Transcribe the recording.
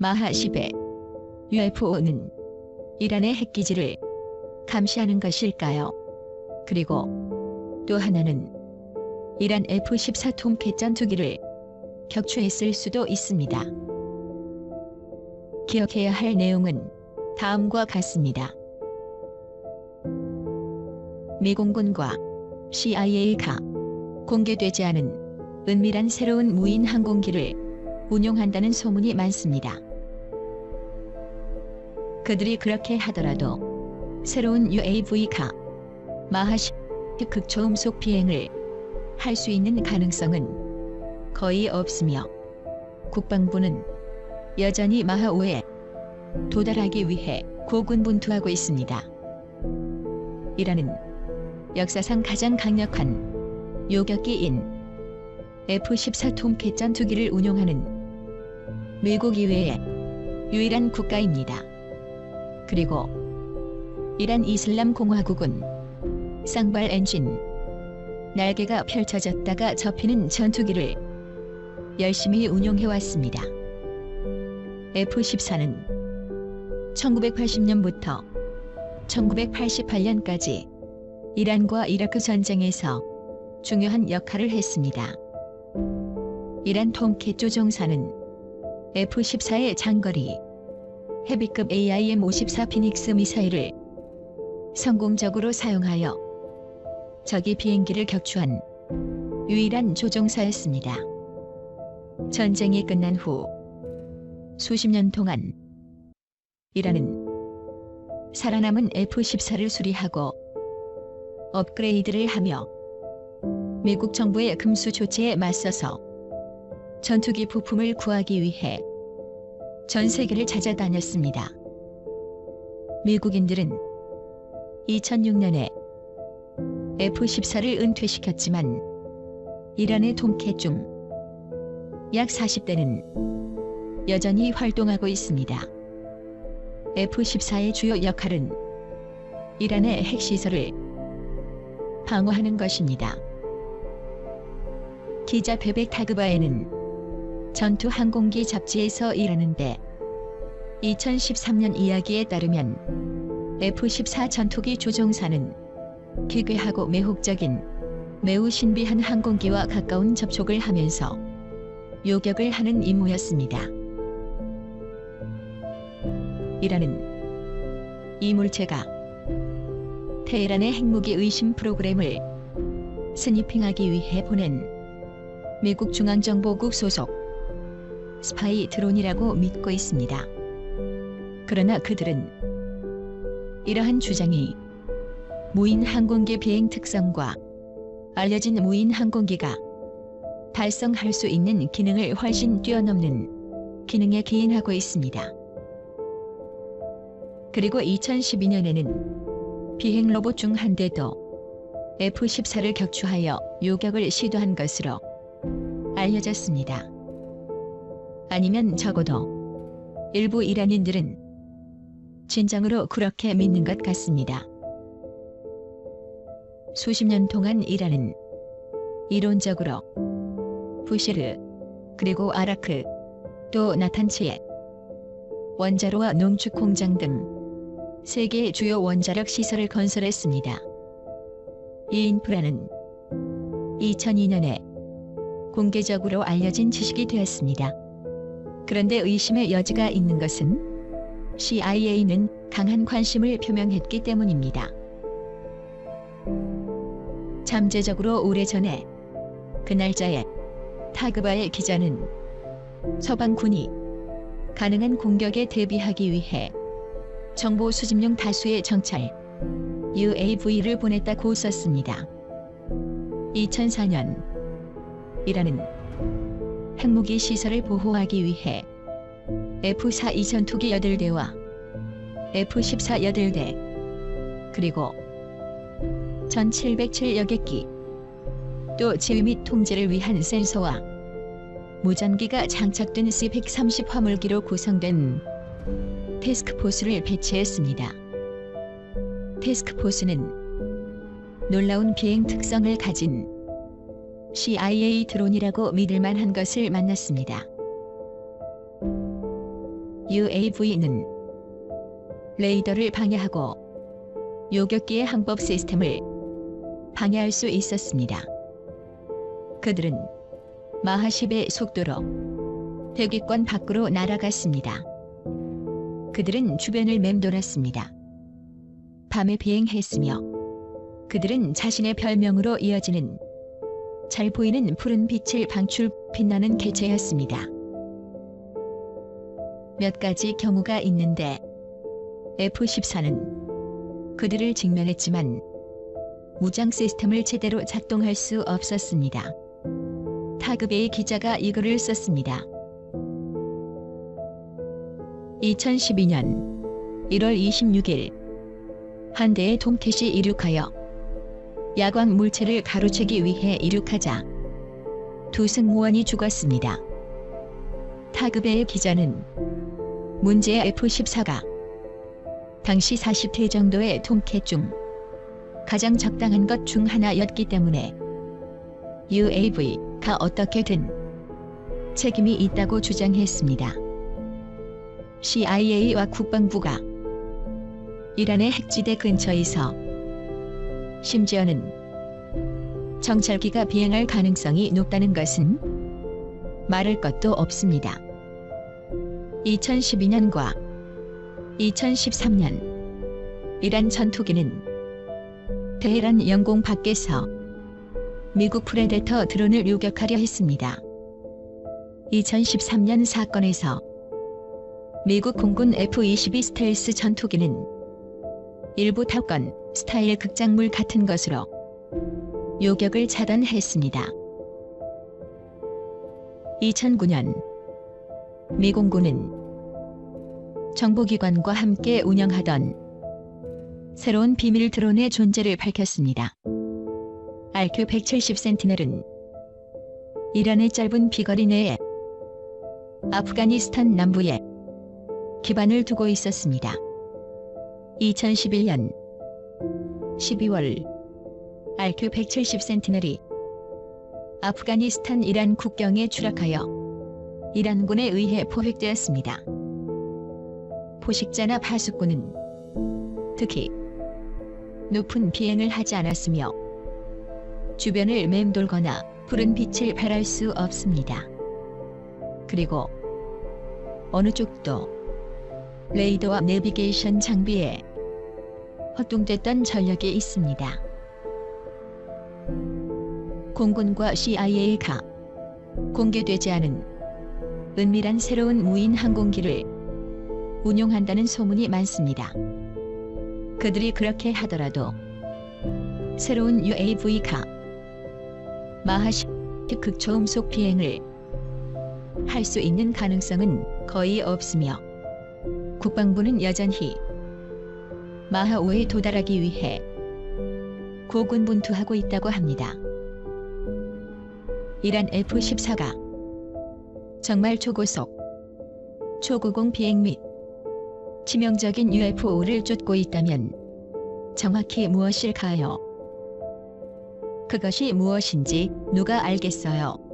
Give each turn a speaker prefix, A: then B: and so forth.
A: 마하10의 UFO는 이란의 핵기지를 감시하는 것일까요? 그리고 또 하나는 이란 F-14 톰캣 전투기를 격추했을 수도 있습니다. 기억해야 할 내용은 다음과 같습니다. 미 공군과 CIA가 공개되지 않은 은밀한 새로운 무인 항공기를 운용한다는 소문이 많습니다. 그들이 그렇게 하더라도 새로운 UAV가 마하10 극초음속 비행을 할 수 있는 가능성은 거의 없으며 국방부는 여전히 마하5에 도달하기 위해 고군분투하고 있습니다. 이란은 역사상 가장 강력한 요격기인 F-14 톰캣 전투기를 운용하는 미국 이외의 유일한 국가입니다. 그리고 이란 이슬람 공화국은 쌍발 엔진, 날개가 펼쳐졌다가 접히는 전투기를 열심히 운용해왔습니다. F-14는 1980년부터 1988년까지 이란과 이라크 전쟁에서 중요한 역할을 했습니다. 이란 톰캣 조종사는 F-14의 장거리 헤비급 AIM-54 피닉스 미사일을 성공적으로 사용하여 적의 비행기를 격추한 유일한 조종사였습니다. 전쟁이 끝난 후 수십 년 동안 이란은 살아남은 F-14를 수리하고 업그레이드를 하며 미국 정부의 금수 조치에 맞서서 전투기 부품을 구하기 위해 전 세계를 찾아다녔습니다. 미국인들은 2006년에 F-14를 은퇴시켰지만 이란의 톰캣 중 약 40대는 여전히 활동하고 있습니다. F-14의 주요 역할은 이란의 핵시설을 방어하는 것입니다. 기자 베벡 타그바에는 전투 항공기 잡지에서 일하는데 2013년 이야기에 따르면 F-14 전투기 조종사는 기괴하고 매혹적인 매우 신비한 항공기와 가까운 접촉을 하면서 요격을 하는 임무였습니다. 이란은 이 물체가 테헤란의 핵무기 의심 프로그램을 스니핑하기 위해 보낸 미국 중앙정보국 소속 스파이 드론이라고 믿고 있습니다. 그러나 그들은 이러한 주장이 무인 항공기 비행 특성과 알려진 무인 항공기가 달성할 수 있는 기능을 훨씬 뛰어넘는 기능에 기인하고 있습니다. 그리고 2012년에는 비행 로봇 중 한 대도 F-14를 격추하여 요격을 시도한 것으로 알려졌습니다. 아니면 적어도 일부 이란인들은 진정으로 그렇게 믿는 것 같습니다. 수십 년 동안 이란은 이론적으로 부시르, 그리고 아라크, 또 나탄츠에 원자로와 농축 공장 등 세계의 주요 원자력 시설을 건설했습니다. 이 인프라는 2002년에 공개적으로 알려진 지식이 되었습니다. 그런데 의심의 여지가 있는 것은 CIA는 강한 관심을 표명했기 때문입니다. 잠재적으로 오래전에 그 날짜에 타그바의 기자는 서방군이 가능한 공격에 대비하기 위해 정보 수집용 다수의 정찰 UAV를 보냈다고 썼습니다. 2004년 이란은 핵무기 시설을 보호하기 위해 F-4 전투기 8대와 F-14 8대 그리고 전 707여객 기 또 지휘 및 통제를 위한 센서와 무전기가 장착된 C-130 화물기로 구성된 태스크포스를 배치했습니다. 태스크포스는 놀라운 비행 특성을 가진 CIA 드론이라고 믿을 만한 것을 만났습니다. UAV는 레이더를 방해하고 요격기의 항법 시스템을 방해할 수 있었습니다. 그들은 마하 10의 속도로 대기권 밖으로 날아갔습니다. 그들은 주변을 맴돌았습니다. 밤에 비행했으며 그들은 자신의 별명으로 이어지는 잘 보이는 푸른 빛을 방출 빛나는 개체였습니다. 몇 가지 경우가 있는데 F-14는 그들을 직면했지만 무장 시스템을 제대로 작동할 수 없었습니다. 타그베이 기자가 이 글을 썼습니다. 2012년 1월 26일 한 대의 톰캣이 이륙하여 야광 물체를 가로채기 위해 이륙하자 두 승무원이 죽었습니다. 타그베이 기자는 문제의 F-14가 당시 40대 정도의 톰캣 중 가장 적당한 것 중 하나였기 때문에 UAV가 어떻게든 책임이 있다고 주장했습니다. CIA와 국방부가 이란의 핵지대 근처에서 심지어는 정찰기가 비행할 가능성이 높다는 것은 말할 것도 없습니다. 2012년과 2013년 이란 전투기는 테헤란 영공 밖에서 미국 프레데터 드론을 요격하려 했습니다. 2013년 사건에서 미국 공군 F-22 스텔스 전투기는 일부 탑건 스타일 극장물 같은 것으로 요격을 차단했습니다. 2009년 미 공군은 정보기관과 함께 운영하던 새로운 비밀 드론의 존재를 밝혔습니다. RQ-170 센티넬은 이란의 짧은 비거리 내에 아프가니스탄 남부에 기반을 두고 있었습니다. 2011년 12월 RQ-170 센티넬이 아프가니스탄 이란 국경에 추락하여 이란군에 의해 포획되었습니다. 포식자나 파수꾼은 특히 높은 비행을 하지 않았으며 주변을 맴돌거나 푸른 빛을 발할 수 없습니다. 그리고 어느 쪽도 레이더와 내비게이션 장비에 허둥댔던 전력이 있습니다. 공군과 CIA가 공개되지 않은 은밀한 새로운 무인 항공기를 운용한다는 소문이 많습니다. 그들이 그렇게 하더라도 새로운 UAV가 마하 10 극초음속 비행을 할 수 있는 가능성은 거의 없으며 국방부는 여전히 마하 5에 도달하기 위해 고군분투하고 있다고 합니다. 이란 F-14가 정말 초고속, 초고공 비행 및 치명적인 UFO를 쫓고 있다면 정확히 무엇일까요? 그것이 무엇인지 누가 알겠어요?